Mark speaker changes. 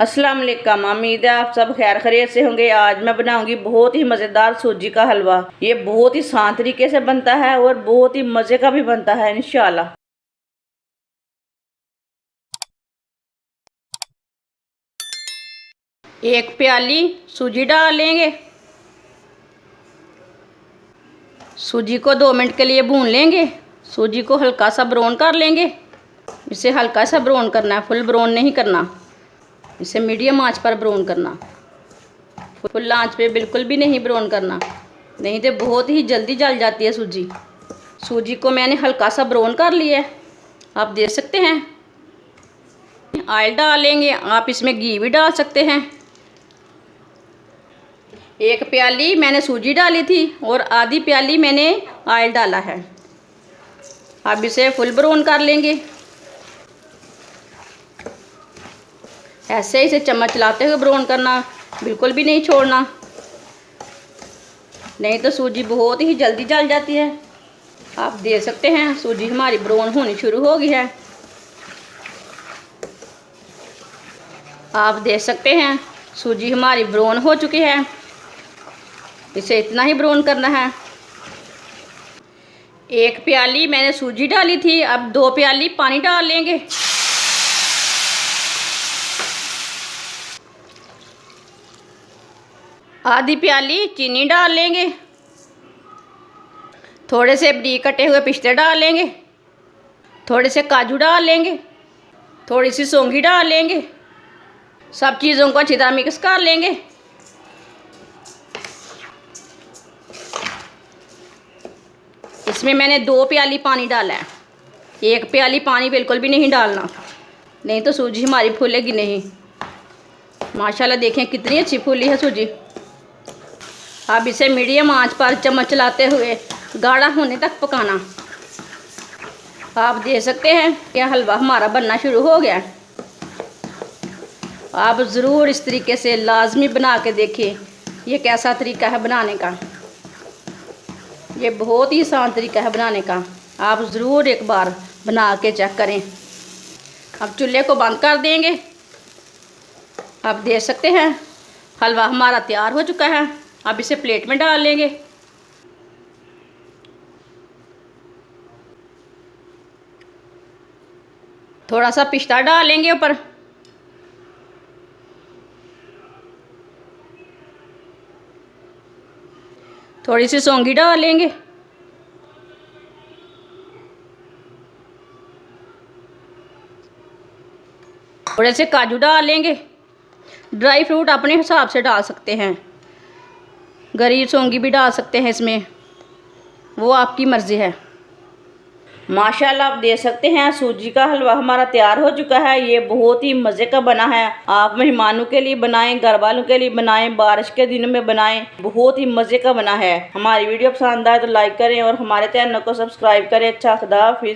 Speaker 1: अस्सलाम वालेकुम। उम्मीद है आप सब खैर खैरियत से होंगे। आज मैं बनाऊंगी बहुत ही मज़ेदार सूजी का हलवा। ये बहुत ही आसान तरीके से बनता है और बहुत ही मज़े का भी बनता है इंशाल्लाह। एक प्याली सूजी डाल लेंगे। सूजी को 2 मिनट के लिए भून लेंगे। सूजी को हल्का सा ब्राउन कर लेंगे। इसे हल्का सा ब्राउन करना है, फुल ब्राउन नहीं करना। इसे मीडियम आंच पर ब्राउन करना, फुल आंच पे बिल्कुल भी नहीं ब्राउन करना, नहीं तो बहुत ही जल्दी जल जाती है सूजी। सूजी को मैंने हल्का सा ब्राउन कर लिया है, आप देख सकते हैं। ऑयल डालेंगे, आप इसमें घी भी डाल सकते हैं। 1 प्याली मैंने सूजी डाली थी और आधी प्याली मैंने ऑयल डाला है। अब इसे फुल ब्राउन कर लेंगे। ऐसे इसे चम्मच चलाते हुए ब्राउन करना, बिल्कुल भी नहीं छोड़ना, नहीं तो सूजी बहुत ही जल्दी जल जाती है। आप देख सकते हैं सूजी हमारी ब्राउन होनी शुरू हो गई है। आप देख सकते हैं सूजी हमारी ब्राउन हो चुकी है। इसे इतना ही ब्राउन करना है। 1 प्याली मैंने सूजी डाली थी, अब 2 प्याली पानी डाल लेंगे। आधी प्याली चीनी डाल लेंगे। थोड़े से बारीक कटे हुए पिस्ते डाल लेंगे। थोड़े से काजू डाल लेंगे। थोड़ी सी सौंगी डाल लेंगे। सब चीज़ों को अच्छी तरह मिक्स कर लेंगे। इसमें मैंने 2 प्याली पानी डाला है। 1 प्याली पानी बिल्कुल भी नहीं डालना, नहीं तो सूजी हमारी फूलेगी नहीं। माशाल्लाह देखें कितनी अच्छी फूली है सूजी। अब इसे मीडियम आंच पर चम्मच चलाते हुए गाढ़ा होने तक पकाना। आप देख सकते हैं कि हलवा हमारा बनना शुरू हो गया है। आप ज़रूर इस तरीके से लाजमी बना के देखिए। ये कैसा तरीका है बनाने का, ये बहुत ही आसान तरीका है बनाने का। आप ज़रूर एक बार बना के चेक करें। अब चूल्हे को बंद कर देंगे। आप देख सकते हैं हलवा हमारा तैयार हो चुका है। अब इसे प्लेट में डाल लेंगे। थोड़ा सा पिस्ता डाल लेंगे ऊपर। थोड़ी सी सौंगी डाल लेंगे। थोड़े से काजू डाल लेंगे। ड्राई फ्रूट अपने हिसाब से डाल सकते हैं, गरी सौंगी भी डाल सकते हैं इसमें, वो आपकी मर्ज़ी है। माशाल्लाह आप देख सकते हैं सूजी का हलवा हमारा तैयार हो चुका है। ये बहुत ही मज़े का बना है। आप मेहमानों के लिए बनाएं, घर वालों के लिए बनाएं, बारिश के दिनों में बनाएं, बहुत ही मज़े का बना है। हमारी वीडियो पसंद आए तो लाइक करें और हमारे चैनल को सब्सक्राइब करें। अच्छा, खुदा हाफिज़।